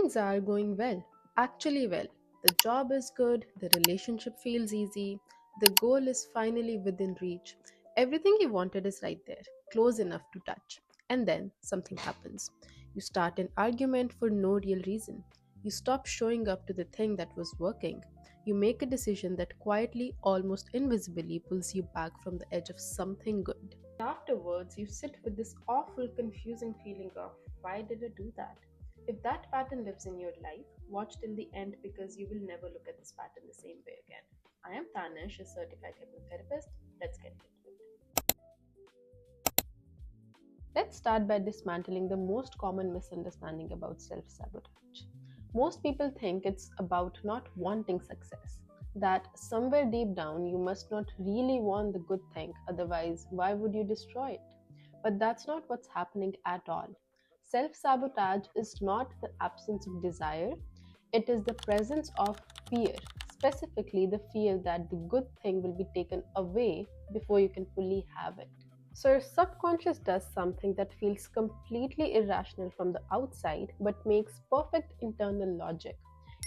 Things are going well, actually well. The job is good, the relationship feels easy, the goal is finally within reach. Everything you wanted is right there, close enough to touch. And then something happens. You start an argument for no real reason. You stop showing up to the thing that was working. You make a decision that quietly, almost invisibly, pulls you back from the edge of something good. Afterwards, you sit with this awful, confusing feeling of why did I do that? If that pattern lives in your life, watch till the end because you will never look at this pattern the same way again. I am Tanish, a certified hypnotherapist. Let's get into it. Let's start by dismantling the most common misunderstanding about self sabotage. Most people think it's about not wanting success, that somewhere deep down you must not really want the good thing, otherwise, why would you destroy it? But that's not what's happening at all. Self sabotage is not the absence of desire, it is the presence of fear, specifically the fear that the good thing will be taken away before you can fully have it. So, your subconscious does something that feels completely irrational from the outside but makes perfect internal logic.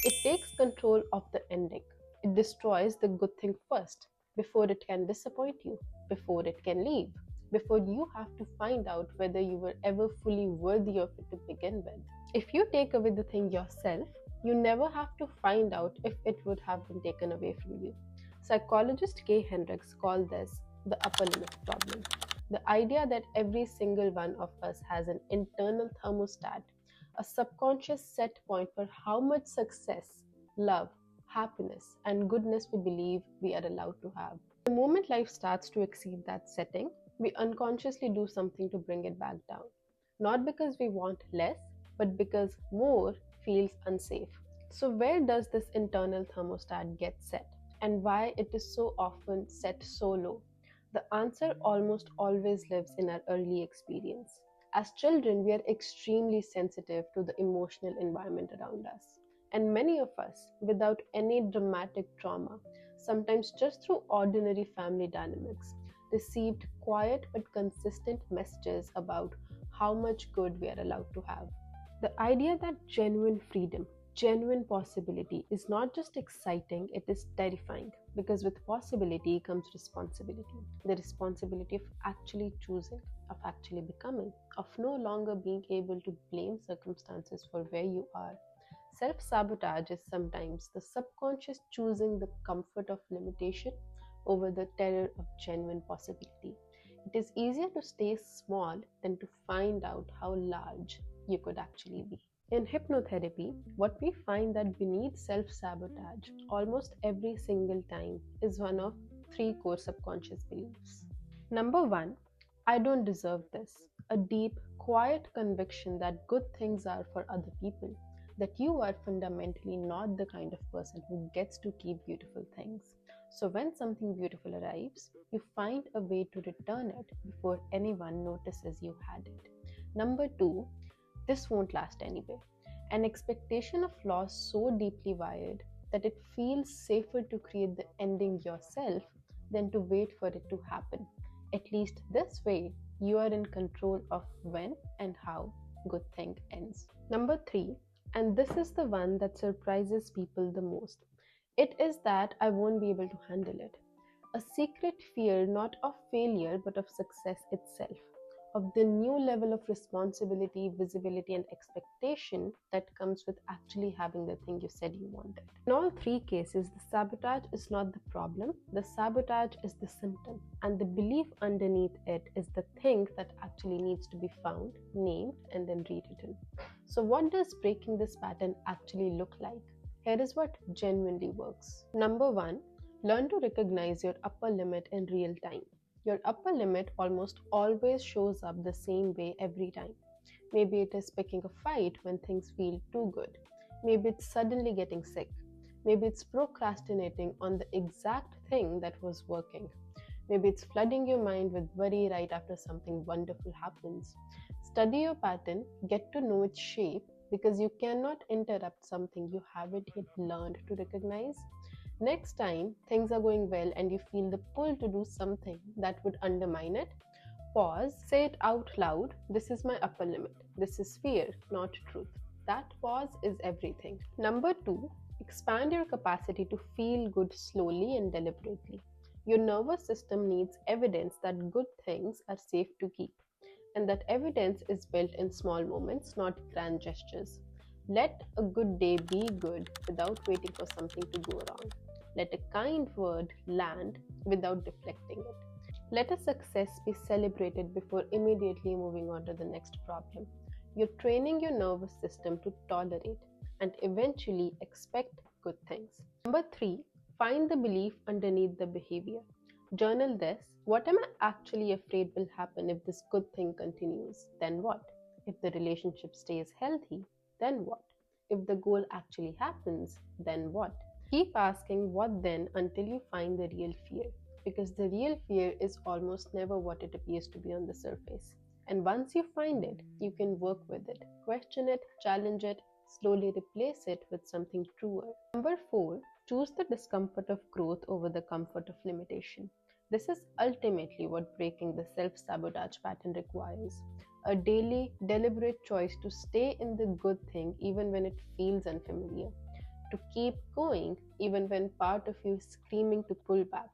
It takes control of the ending. It destroys the good thing first, before it can disappoint you, before it can leave, before you have to find out whether you were ever fully worthy of it to begin with. If you take away the thing yourself, you never have to find out if it would have been taken away from you. Psychologist Kay Hendricks called this the upper limit problem. The idea that every single one of us has an internal thermostat, a subconscious set point for how much success, love, happiness, and goodness we believe we are allowed to have. The moment life starts to exceed that setting, we unconsciously do something to bring it back down. Not because we want less, but because more feels unsafe. So, where does this internal thermostat get set, and why it is so often set so low? The answer almost always lives in our early experience. As children, we are extremely sensitive to the emotional environment around us. And many of us, without any dramatic trauma, sometimes just through ordinary family dynamics, received quiet but consistent messages about how much good we are allowed to have. The idea that genuine freedom, genuine possibility is not just exciting, it is terrifying because with possibility comes responsibility. The responsibility of actually choosing, of actually becoming, of no longer being able to blame circumstances for where you are. Self sabotage is sometimes the subconscious choosing the comfort of limitation over the terror of genuine possibility. It is easier to stay small than to find out how large you could actually be. In hypnotherapy, what we find that beneath self-sabotage almost every single time is one of three core subconscious beliefs. Number one, I don't deserve this. A deep, quiet conviction that good things are for other people, that you are fundamentally not the kind of person who gets to keep beautiful things. So when something beautiful arrives, you find a way to return it before anyone notices you had it. Number two, this won't last anyway. An expectation of loss so deeply wired that it feels safer to create the ending yourself than to wait for it to happen. At least this way, you are in control of when and how good thing ends. Number three, and this is the one that surprises people the most. It is that I won't be able to handle it. A secret fear not of failure but of success itself, of the new level of responsibility, visibility, and expectation that comes with actually having the thing you said you wanted. In all three cases, the sabotage is not the problem, the sabotage is the symptom, and the belief underneath it is the thing that actually needs to be found, named, and then rewritten. So, what does breaking this pattern actually look like? Here is what genuinely works. Number one, learn to recognize your upper limit in real time. Your upper limit almost always shows up the same way every time. Maybe it is picking a fight when things feel too good. Maybe it's suddenly getting sick. Maybe it's procrastinating on the exact thing that was working. Maybe it's flooding your mind with worry right after something wonderful happens. Study your pattern, get to know its shape, because you cannot interrupt something you haven't yet learned to recognize. Next time things are going well and you feel the pull to do something that would undermine it, pause, say it out loud. This is my upper limit. This is fear, not truth. That pause is everything. Number two, expand your capacity to feel good slowly and deliberately. Your nervous system needs evidence that good things are safe to keep, and that evidence is built in small moments, not grand gestures. Let a good day be good without waiting for something to go wrong. Let a kind word land without deflecting it. Let a success be celebrated before immediately moving on to the next problem. You're training your nervous system to tolerate and eventually expect good things. Number three, find the belief underneath the behavior. Journal this. What am I actually afraid will happen if this good thing continues? Then what? If the relationship stays healthy, then what? If the goal actually happens, then what? Keep asking what then until you find the real fear, because the real fear is almost never what it appears to be on the surface. And once you find it, you can work with it, question it, challenge it, slowly replace it with something truer. Number four, choose the discomfort of growth over the comfort of limitation. This is ultimately what breaking the self sabotage pattern requires: a daily, deliberate choice to stay in the good thing even when it feels unfamiliar, to keep going even when part of you is screaming to pull back,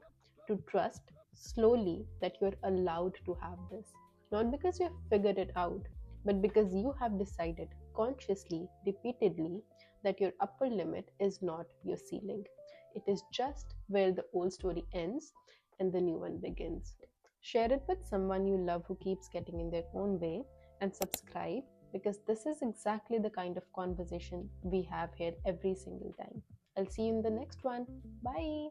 to trust slowly that you're allowed to have this, not because you have figured it out, but because you have decided consciously, repeatedly, that your upper limit is not your ceiling. It is just where the old story ends and the new one begins. Share it with someone you love who keeps getting in their own way, and subscribe, because this is exactly the kind of conversation we have here every single time. I'll see you in the next one. Bye.